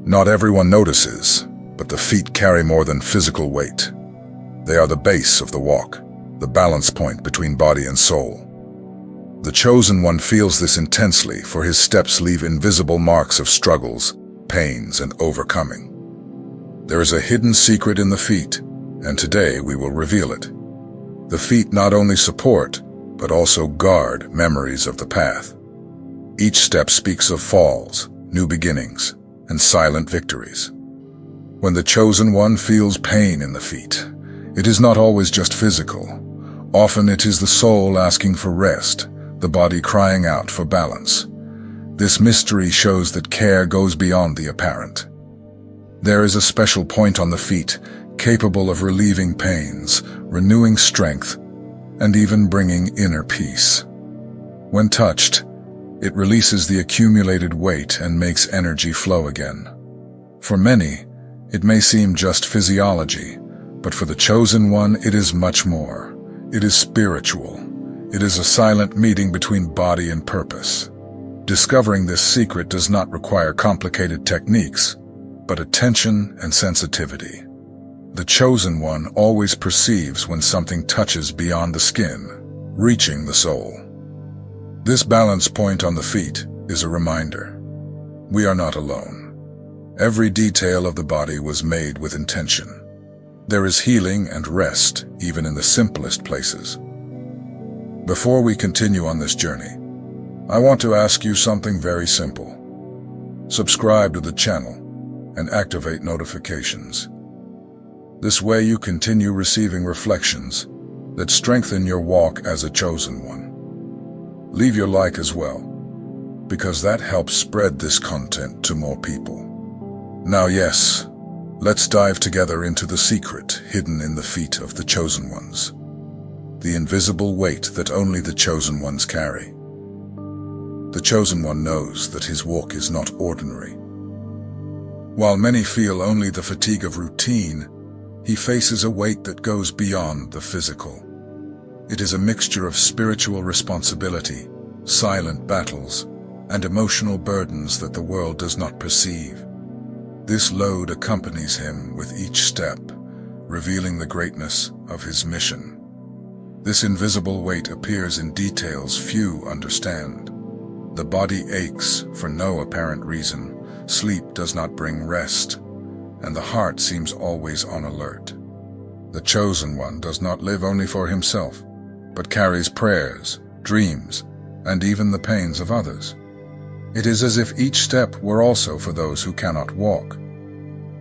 Not everyone notices, but the feet carry more than physical weight. They are the base of the walk, the balance point between body and soul. The chosen one feels this intensely, for his steps leave invisible marks of struggles, pains, and overcoming. There is a hidden secret in the feet, and today we will reveal it. The feet not only support, but also guard memories of the path. Each step speaks of falls, new beginnings, and silent victories. When the chosen one feels pain in the feet, it is not always just physical. Often it is the soul asking for rest, the body crying out for balance. This mystery shows that care goes beyond the apparent. There is a special point on the feet, capable of relieving pains, renewing strength, and even bringing inner peace. When touched, it releases the accumulated weight and makes energy flow again. For many, it may seem just physiology, but for the chosen one, it is much more. It is spiritual. It is a silent meeting between body and purpose. Discovering this secret does not require complicated techniques, but attention and sensitivity. The chosen one always perceives when something touches beyond the skin, reaching the soul. This balance point on the feet is a reminder. We are not alone. Every detail of the body was made with intention. There is healing and rest even in the simplest places. Before we continue on this journey, I want to ask you something very simple. Subscribe to the channel and activate notifications. This way you continue receiving reflections that strengthen your walk as a chosen one. Leave your like as well, because that helps spread this content to more people. Now yes, let's dive together into the secret hidden in the feet of the chosen ones. The invisible weight that only the chosen ones carry. The chosen one knows that his walk is not ordinary. While many feel only the fatigue of routine, he faces a weight that goes beyond the physical. It is a mixture of spiritual responsibility, silent battles, and emotional burdens that the world does not perceive. This load accompanies him with each step, revealing the greatness of his mission. This invisible weight appears in details few understand. The body aches for no apparent reason, sleep does not bring rest, and the heart seems always on alert. The chosen one does not live only for himself, but carries prayers, dreams, and even the pains of others. It is as if each step were also for those who cannot walk.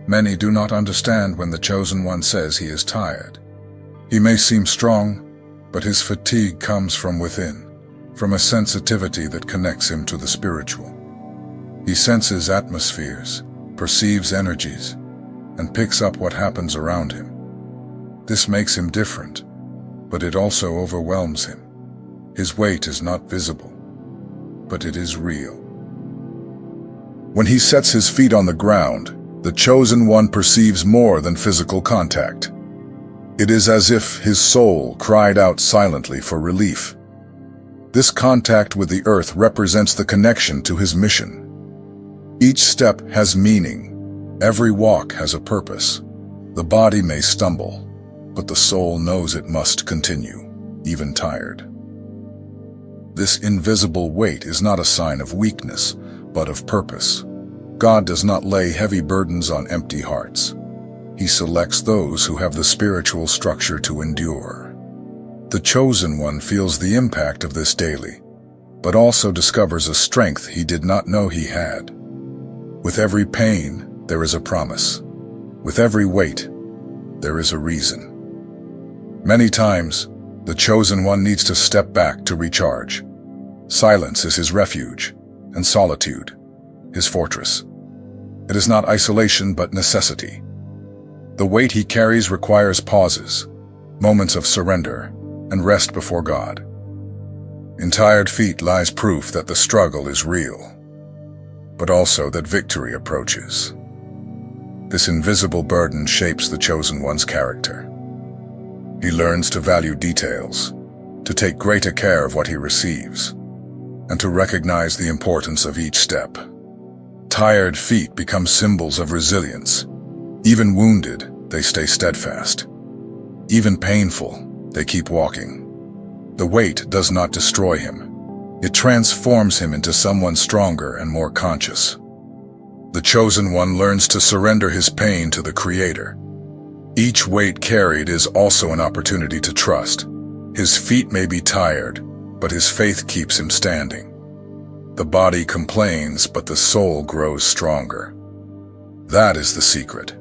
Many do not understand when the chosen one says he is tired. He may seem strong, but his fatigue comes from within, from a sensitivity that connects him to the spiritual. He senses atmospheres, perceives energies, and picks up what happens around him. This makes him different, but it also overwhelms him. His weight is not visible, but it is real. When he sets his feet on the ground, the chosen one perceives more than physical contact. It is as if his soul cried out silently for relief. This contact with the earth represents the connection to his mission. Each step has meaning. Every walk has a purpose. The body may stumble, but the soul knows it must continue, even tired. This invisible weight is not a sign of weakness, but of purpose. God does not lay heavy burdens on empty hearts. He selects those who have the spiritual structure to endure. The chosen one feels the impact of this daily, but also discovers a strength he did not know he had. With every pain, there is a promise. With every weight, there is a reason. Many times, the chosen one needs to step back to recharge. Silence is his refuge, and solitude, his fortress. It is not isolation but necessity. The weight he carries requires pauses, moments of surrender, and rest before God. In tired feet lies proof that the struggle is real, but also that victory approaches. This invisible burden shapes the chosen one's character. He learns to value details, to take greater care of what he receives, and to recognize the importance of each step. Tired feet become symbols of resilience. Even wounded, they stay steadfast. Even painful, they keep walking. The weight does not destroy him. It transforms him into someone stronger and more conscious. The chosen one learns to surrender his pain to the Creator. Each weight carried is also an opportunity to trust. His feet may be tired, but his faith keeps him standing. The body complains, but the soul grows stronger. That is the secret.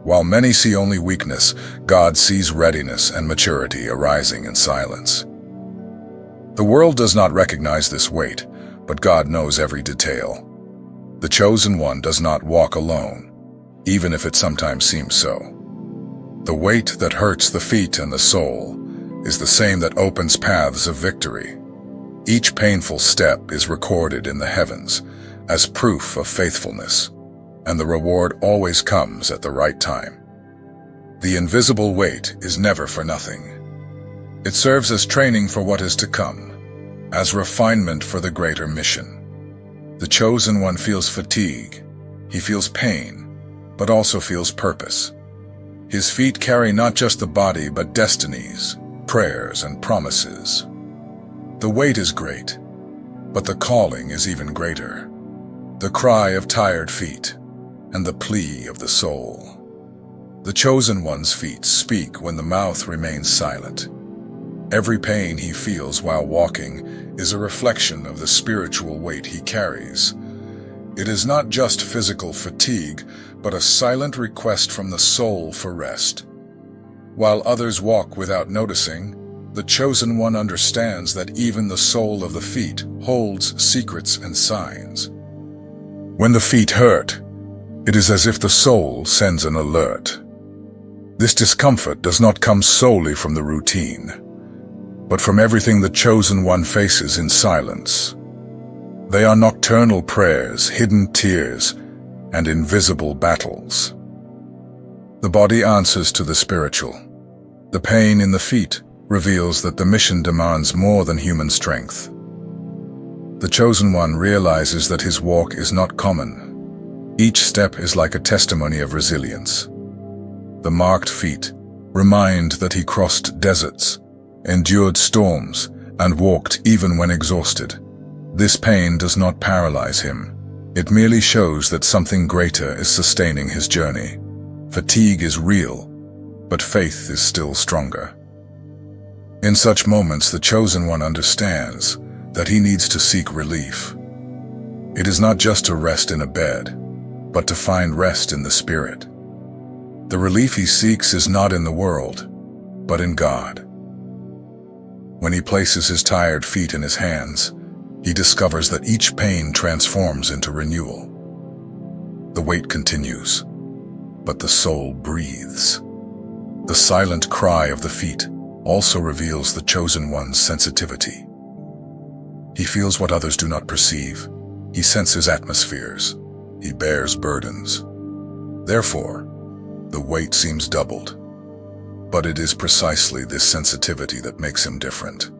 While many see only weakness, God sees readiness and maturity arising in silence. The world does not recognize this weight, but God knows every detail. The chosen one does not walk alone, even if it sometimes seems so. The weight that hurts the feet and the soul is the same that opens paths of victory. Each painful step is recorded in the heavens as proof of faithfulness, and the reward always comes at the right time. The invisible weight is never for nothing. It serves as training for what is to come, as refinement for the greater mission. The chosen one feels fatigue. He feels pain, but also feels purpose. His feet carry not just the body, but destinies, prayers, and promises. The weight is great, but the calling is even greater. The cry of tired feet and the plea of the soul. The chosen one's feet speak when the mouth remains silent. Every pain he feels while walking is a reflection of the spiritual weight he carries. It is not just physical fatigue, but a silent request from the soul for rest. While others walk without noticing, the chosen one understands that even the sole of the feet holds secrets and signs. When the feet hurt, it is as if the soul sends an alert. This discomfort does not come solely from the routine, but from everything the chosen one faces in silence. They are nocturnal prayers, hidden tears, and invisible battles. The body answers to the spiritual. The pain in the feet reveals that the mission demands more than human strength. The chosen one realizes that his walk is not common. Each step is like a testimony of resilience. The marked feet remind that he crossed deserts, endured storms, and walked even when exhausted. This pain does not paralyze him. It merely shows that something greater is sustaining his journey. Fatigue is real, but faith is still stronger. In such moments, the chosen one understands that he needs to seek relief. It is not just to rest in a bed, but to find rest in the spirit. The relief he seeks is not in the world, but in God. When he places his tired feet in his hands, he discovers that each pain transforms into renewal. The weight continues, but the soul breathes. The silent cry of the feet also reveals the chosen one's sensitivity. He feels what others do not perceive. He senses atmospheres. He bears burdens. Therefore, the weight seems doubled. But it is precisely this sensitivity that makes him different.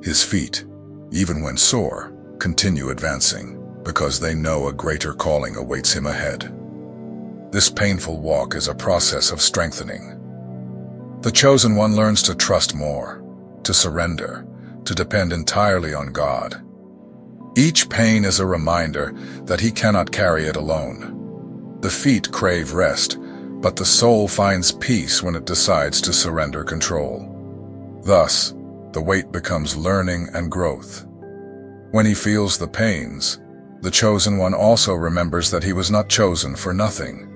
His feet, even when sore, continue advancing because they know a greater calling awaits him ahead. This painful walk is a process of strengthening. The chosen one learns to trust more, to surrender, to depend entirely on God. Each pain is a reminder that he cannot carry it alone. The feet crave rest, but the soul finds peace when it decides to surrender control. Thus, the weight becomes learning and growth. When he feels the pains, the chosen one also remembers that he was not chosen for nothing.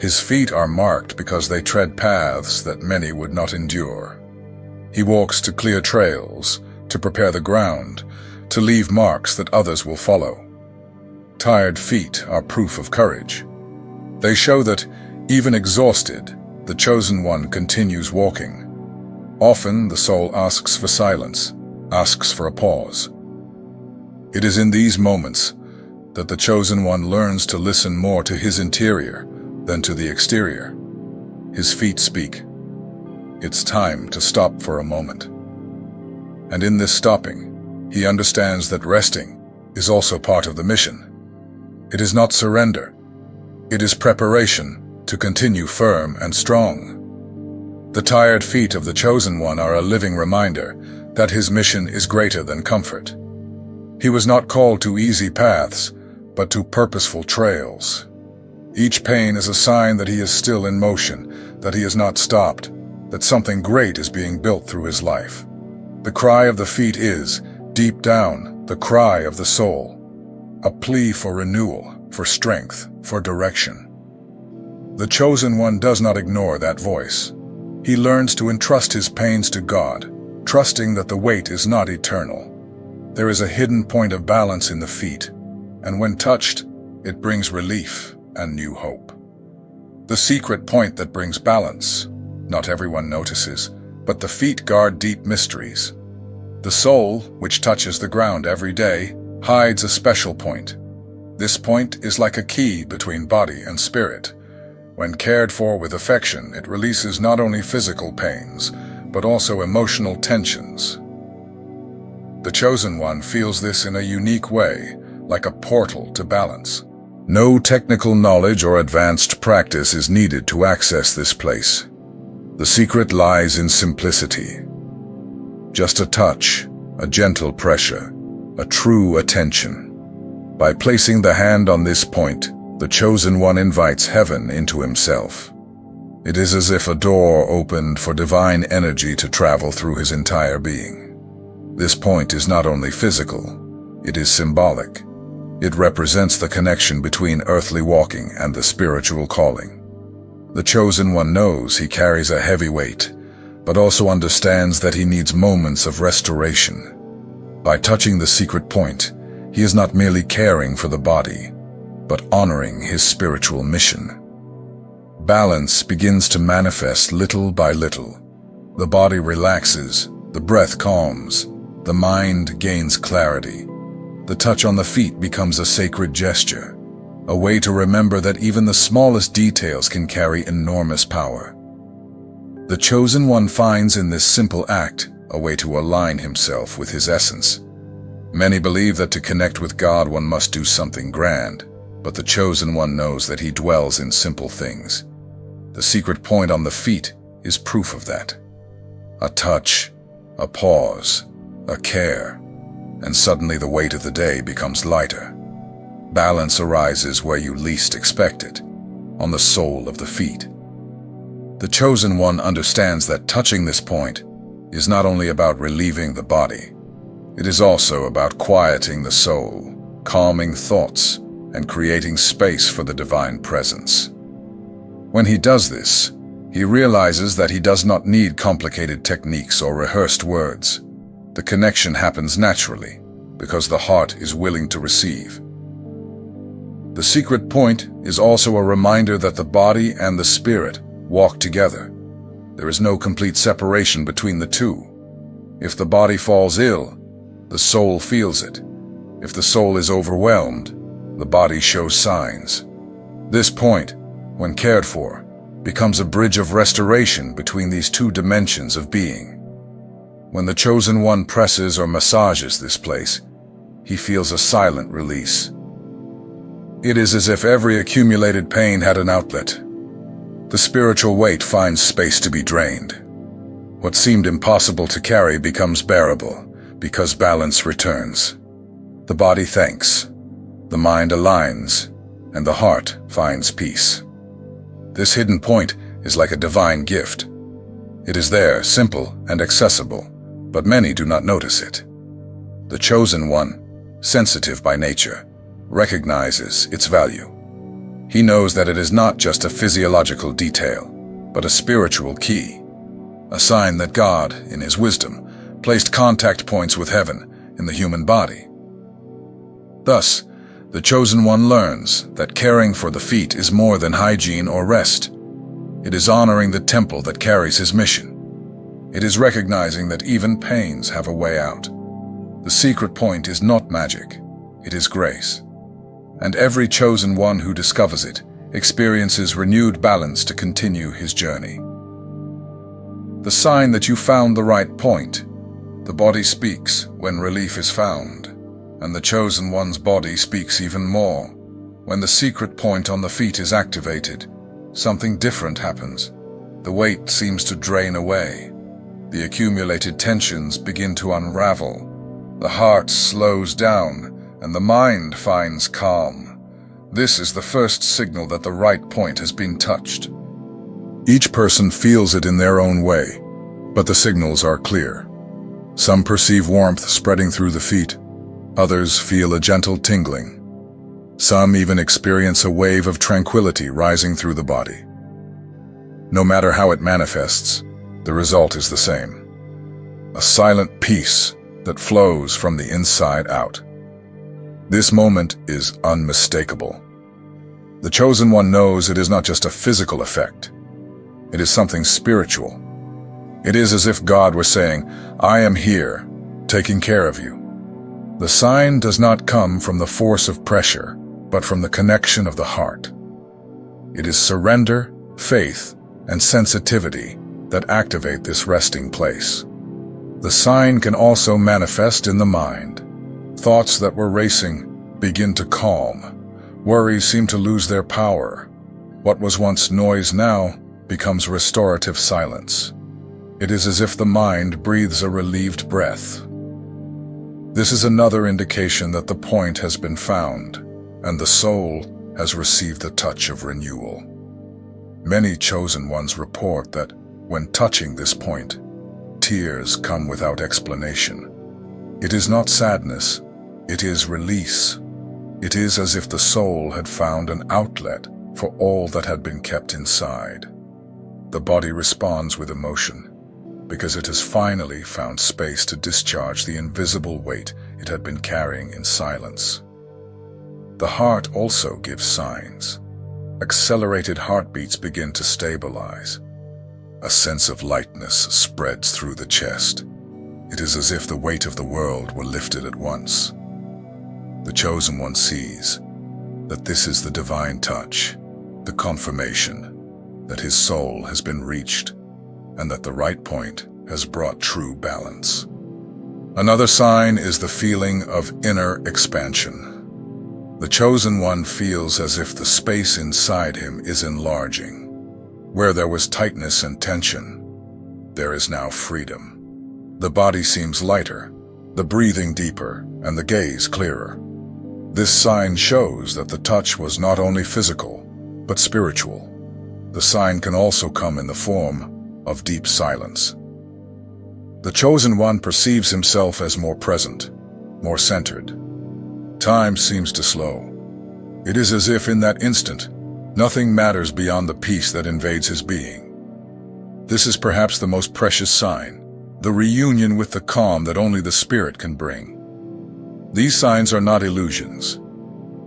His feet are marked because they tread paths that many would not endure. He walks to clear trails, to prepare the ground, to leave marks that others will follow. Tired feet are proof of courage. They show that, even exhausted, the chosen one continues walking. Often, the soul asks for silence, asks for a pause. It is in these moments that the chosen one learns to listen more to his interior than to the exterior. His feet speak. It's time to stop for a moment. And in this stopping, he understands that resting is also part of the mission. It is not surrender. It is preparation to continue firm and strong. The tired feet of the Chosen One are a living reminder that his mission is greater than comfort. He was not called to easy paths, but to purposeful trails. Each pain is a sign that he is still in motion, that he is not stopped, that something great is being built through his life. The cry of the feet is, deep down, the cry of the soul, a plea for renewal, for strength, for direction. The Chosen One does not ignore that voice. He learns to entrust his pains to God, trusting that the weight is not eternal. There is a hidden point of balance in the feet, and when touched, it brings relief and new hope. The secret point that brings balance. Not everyone notices, but the feet guard deep mysteries. The soul, which touches the ground every day, hides a special point. This point is like a key between body and spirit. When cared for with affection, it releases not only physical pains, but also emotional tensions. The Chosen One feels this in a unique way, like a portal to balance. No technical knowledge or advanced practice is needed to access this place. The secret lies in simplicity. Just a touch, a gentle pressure, a true attention. By placing the hand on this point, the Chosen One invites heaven into himself. It is as if a door opened for divine energy to travel through his entire being. This point is not only physical, it is symbolic. It represents the connection between earthly walking and the spiritual calling. The Chosen One knows he carries a heavy weight, but also understands that he needs moments of restoration. By touching the secret point, he is not merely caring for the body, but honoring his spiritual mission. Balance begins to manifest little by little. The body relaxes, the breath calms, the mind gains clarity. The touch on the feet becomes a sacred gesture, a way to remember that even the smallest details can carry enormous power. The Chosen One finds in this simple act a way to align himself with his essence. Many believe that to connect with God one must do something grand, but the Chosen One knows that he dwells in simple things. The secret point on the feet is proof of that. A touch, a pause, a care, and suddenly the weight of the day becomes lighter. Balance arises where you least expect it, on the sole of the feet. The Chosen One understands that touching this point is not only about relieving the body, it is also about quieting the soul, calming thoughts, and creating space for the divine presence. When he does this, he realizes that he does not need complicated techniques or rehearsed words. The connection happens naturally, because the heart is willing to receive. The secret point is also a reminder that the body and the spirit walk together. There is no complete separation between the two. If the body falls ill, the soul feels it. If the soul is overwhelmed, the body shows signs. This point, when cared for, becomes a bridge of restoration between these two dimensions of being. When the Chosen One presses or massages this place, he feels a silent release. It is as if every accumulated pain had an outlet. The spiritual weight finds space to be drained. What seemed impossible to carry becomes bearable, because balance returns. The body thanks, the mind aligns, and the heart finds peace. This hidden point is like a divine gift. It is there, simple and accessible, but many do not notice it. The Chosen One, sensitive by nature, recognizes its value. He knows that it is not just a physiological detail, but a spiritual key, a sign that God, in his wisdom, placed contact points with heaven in the human body. Thus, the Chosen One learns that caring for the feet is more than hygiene or rest. It is honoring the temple that carries his mission. It is recognizing that even pains have a way out. The secret point is not magic, it is grace. And every Chosen One who discovers it experiences renewed balance to continue his journey. The sign that you found the right point. The body speaks when relief is found, and the Chosen One's body speaks even more When the secret point on the feet is activated, something different happens. The weight seems to drain away. The accumulated tensions begin to unravel. The heart slows down, and the mind finds calm. This is the first signal that the right point has been touched. Each person feels it in their own way, but the signals are clear. Some perceive warmth spreading through the feet. Others feel a gentle tingling. Some even experience a wave of tranquility rising through the body. No matter how it manifests, the result is the same. A silent peace that flows from the inside out. This moment is unmistakable. The chosen one knows it is not just a physical effect. It is something spiritual. It is as if God were saying, "I am here, taking care of you." The sign does not come from the force of pressure, but from the connection of the heart. It is surrender, faith, and sensitivity that activate this resting place. The sign can also manifest in the mind. Thoughts that were racing begin to calm. Worries seem to lose their power. What was once noise now becomes restorative silence. It is as if the mind breathes a relieved breath. This is another indication that the point has been found, and the soul has received the touch of renewal. Many chosen ones report that, when touching this point, tears come without explanation. It is not sadness, it is release. It is as if the soul had found an outlet for all that had been kept inside. The body responds with emotion, because it has finally found space to discharge the invisible weight it had been carrying in silence. The heart also gives signs. Accelerated heartbeats begin to stabilize. A sense of lightness spreads through the chest. It is as if the weight of the world were lifted at once. The chosen one sees that this is the divine touch, the confirmation that his soul has been reached, and that the right point has brought true balance. Another sign is the feeling of inner expansion. The chosen one feels as if the space inside him is enlarging. Where there was tightness and tension, there is now freedom. The body seems lighter, the breathing deeper, and the gaze clearer. This sign shows that the touch was not only physical, but spiritual. The sign can also come in the form of deep silence. The chosen one perceives himself as more present, more centered. Time seems to slow. It is as if in that instant, nothing matters beyond the peace that invades his being. This is perhaps the most precious sign, the reunion with the calm that only the spirit can bring. These signs are not illusions.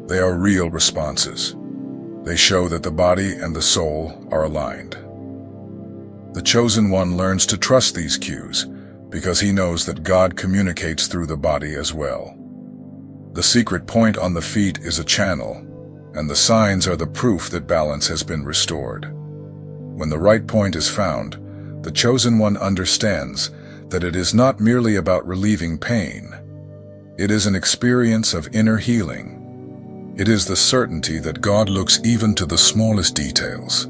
They are real responses. They show that the body and the soul are aligned. The chosen one learns to trust these cues because he knows that God communicates through the body as well. The secret point on the feet is a channel, and the signs are the proof that balance has been restored. When the right point is found, the chosen one understands that it is not merely about relieving pain. It is an experience of inner healing. It is the certainty that God looks even to the smallest details.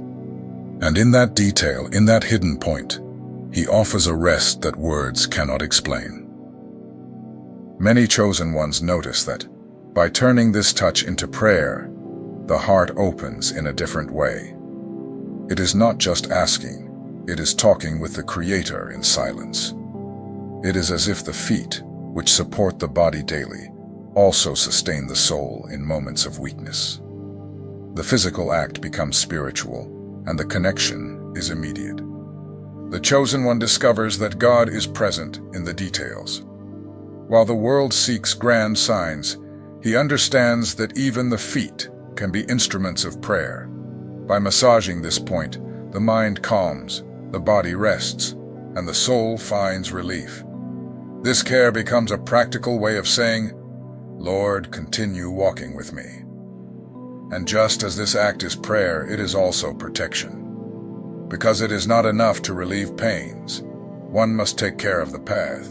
And in that detail, in that hidden point, he offers a rest that words cannot explain. Many chosen ones notice that, by turning this touch into prayer, the heart opens in a different way. It is not just asking, it is talking with the Creator in silence. It is as if the feet, which support the body daily, also sustain the soul in moments of weakness. The physical act becomes spiritual, and the connection is immediate. The chosen one discovers that God is present in the details. While the world seeks grand signs, he understands that even the feet can be instruments of prayer. By massaging this point, the mind calms, the body rests, and the soul finds relief. This care becomes a practical way of saying, "Lord, continue walking with me." And just as this act is prayer, it is also protection. Because it is not enough to relieve pains, one must take care of the path.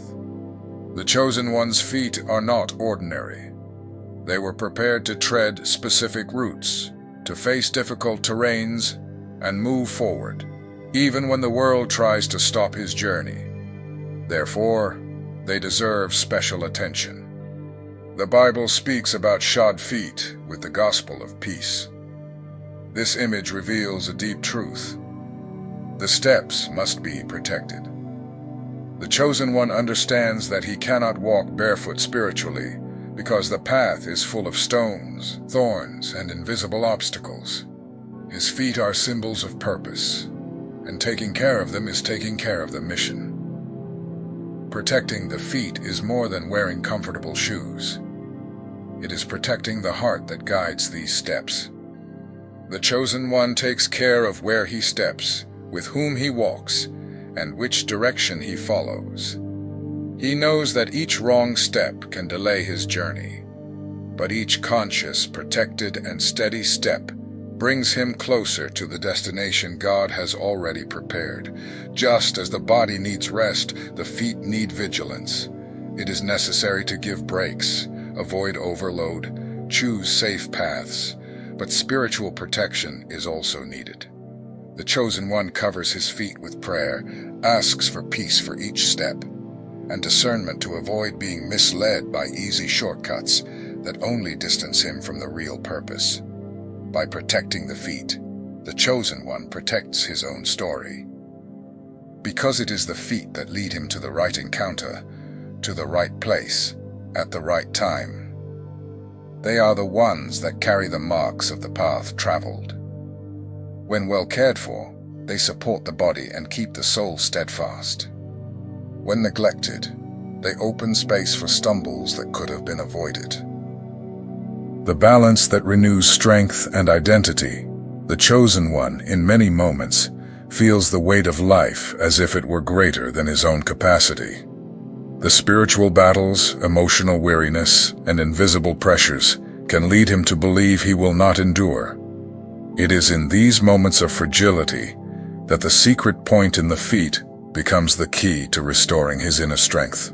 The chosen one's feet are not ordinary. They were prepared to tread specific routes, to face difficult terrains, and move forward, even when the world tries to stop his journey. Therefore, they deserve special attention. The Bible speaks about shod feet with the gospel of peace. This image reveals a deep truth. The steps must be protected. The chosen one understands that he cannot walk barefoot spiritually because the path is full of stones, thorns, and invisible obstacles. His feet are symbols of purpose, and taking care of them is taking care of the mission. Protecting the feet is more than wearing comfortable shoes. It is protecting the heart that guides these steps. The chosen one takes care of where he steps, with whom he walks, and which direction he follows. He knows that each wrong step can delay his journey, but each conscious, protected, and steady step brings him closer to the destination God has already prepared. Just as the body needs rest, the feet need vigilance. It is necessary to give breaks, avoid overload, choose safe paths, but spiritual protection is also needed. The chosen one covers his feet with prayer, asks for peace for each step, and discernment to avoid being misled by easy shortcuts that only distance him from the real purpose. By protecting the feet, the chosen one protects his own story. Because it is the feet that lead him to the right encounter, to the right place, at the right time. They are the ones that carry the marks of the path traveled. When well cared for, they support the body and keep the soul steadfast. When neglected, they open space for stumbles that could have been avoided. The balance that renews strength and identity, the chosen one, in many moments, feels the weight of life as if it were greater than his own capacity. The spiritual battles, emotional weariness, and invisible pressures can lead him to believe he will not endure. It is in these moments of fragility that the secret point in the feet becomes the key to restoring his inner strength.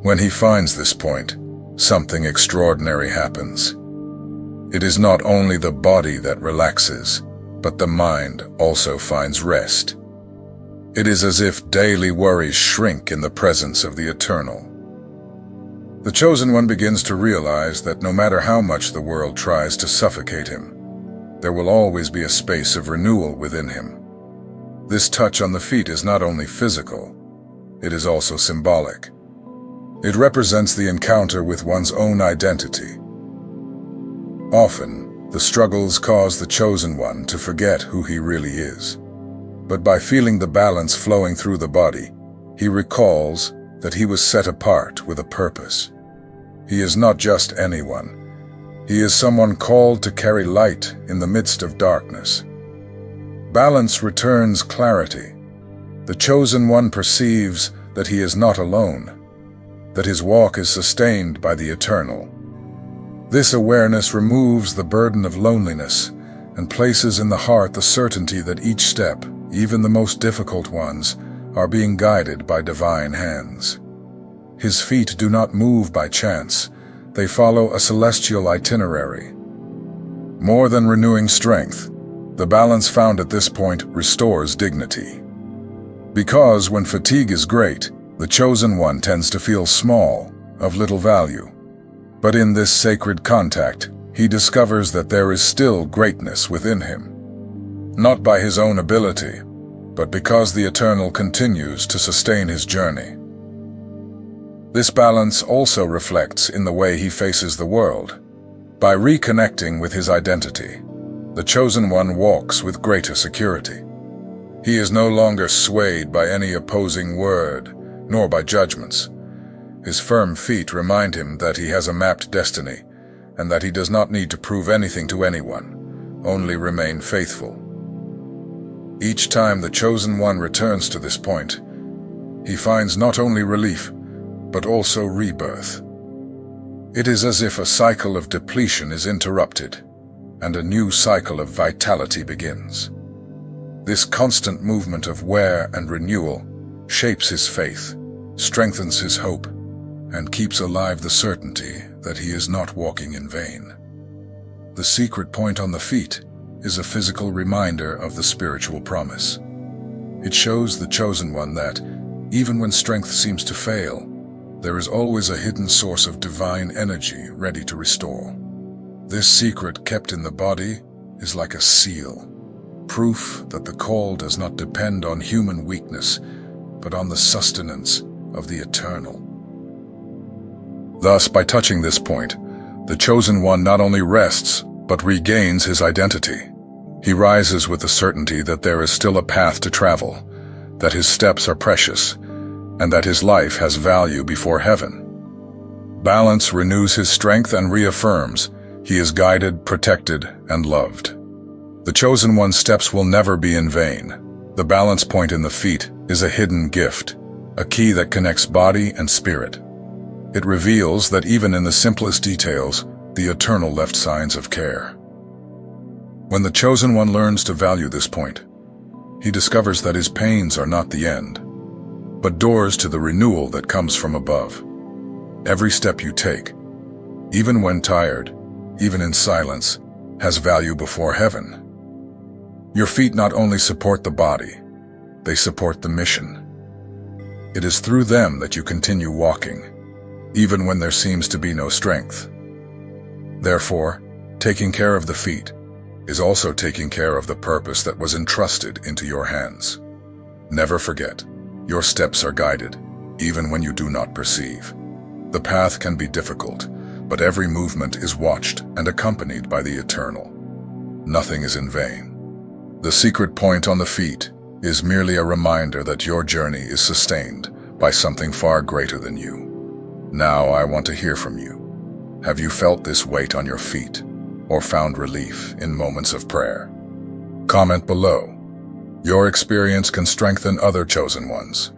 When he finds this point, something extraordinary happens. It is not only the body that relaxes, but the mind also finds rest. It is as if daily worries shrink in the presence of the eternal. The chosen one begins to realize that no matter how much the world tries to suffocate him, there will always be a space of renewal within him. This touch on the feet is not only physical, it is also symbolic. It represents the encounter with one's own identity. Often, the struggles cause the chosen one to forget who he really is. But by feeling the balance flowing through the body, he recalls that he was set apart with a purpose. He is not just anyone. He is someone called to carry light in the midst of darkness. Balance returns clarity. The chosen one perceives that he is not alone, that his walk is sustained by the eternal. This awareness removes the burden of loneliness and places in the heart the certainty that each step, even the most difficult ones, are being guided by divine hands. His feet do not move by chance, they follow a celestial itinerary. More than renewing strength, the balance found at this point restores dignity. Because when fatigue is great, the chosen one tends to feel small, of little value. But in this sacred contact, he discovers that there is still greatness within him. Not by his own ability, but because the eternal continues to sustain his journey. This balance also reflects in the way he faces the world. By reconnecting with his identity, the chosen one walks with greater security. He is no longer swayed by any opposing word, nor by judgments. His firm feet remind him that he has a mapped destiny, and that he does not need to prove anything to anyone, only remain faithful. Each time the chosen one returns to this point, he finds not only relief, but also rebirth. It is as if a cycle of depletion is interrupted, and a new cycle of vitality begins. This constant movement of wear and renewal shapes his faith, strengthens his hope, and keeps alive the certainty that he is not walking in vain. The secret point on the feet is a physical reminder of the spiritual promise. It shows the chosen one that, even when strength seems to fail, there is always a hidden source of divine energy ready to restore. This secret kept in the body is like a seal, proof that the call does not depend on human weakness, but on the sustenance of the eternal. Thus, by touching this point, the chosen one not only rests, but regains his identity. He rises with the certainty that there is still a path to travel, that his steps are precious, and that his life has value before heaven. Balance renews his strength and reaffirms he is guided, protected, and loved. The chosen one's steps will never be in vain. The balance point in the feet is a hidden gift, a key that connects body and spirit. It reveals that even in the simplest details, the eternal left signs of care. When the chosen one learns to value this point, he discovers that his pains are not the end, but doors to the renewal that comes from above. Every step you take, even when tired, even in silence, has value before heaven. Your feet not only support the body, they support the mission. It is through them that you continue walking, even when there seems to be no strength. Therefore, taking care of the feet is also taking care of the purpose that was entrusted into your hands. Never forget, your steps are guided, even when you do not perceive. The path can be difficult, but every movement is watched and accompanied by the eternal. Nothing is in vain. The secret point on the feet is merely a reminder that your journey is sustained by something far greater than you. Now I want to hear from you. Have you felt this weight on your feet, or found relief in moments of prayer? Comment below. Your experience can strengthen other chosen ones.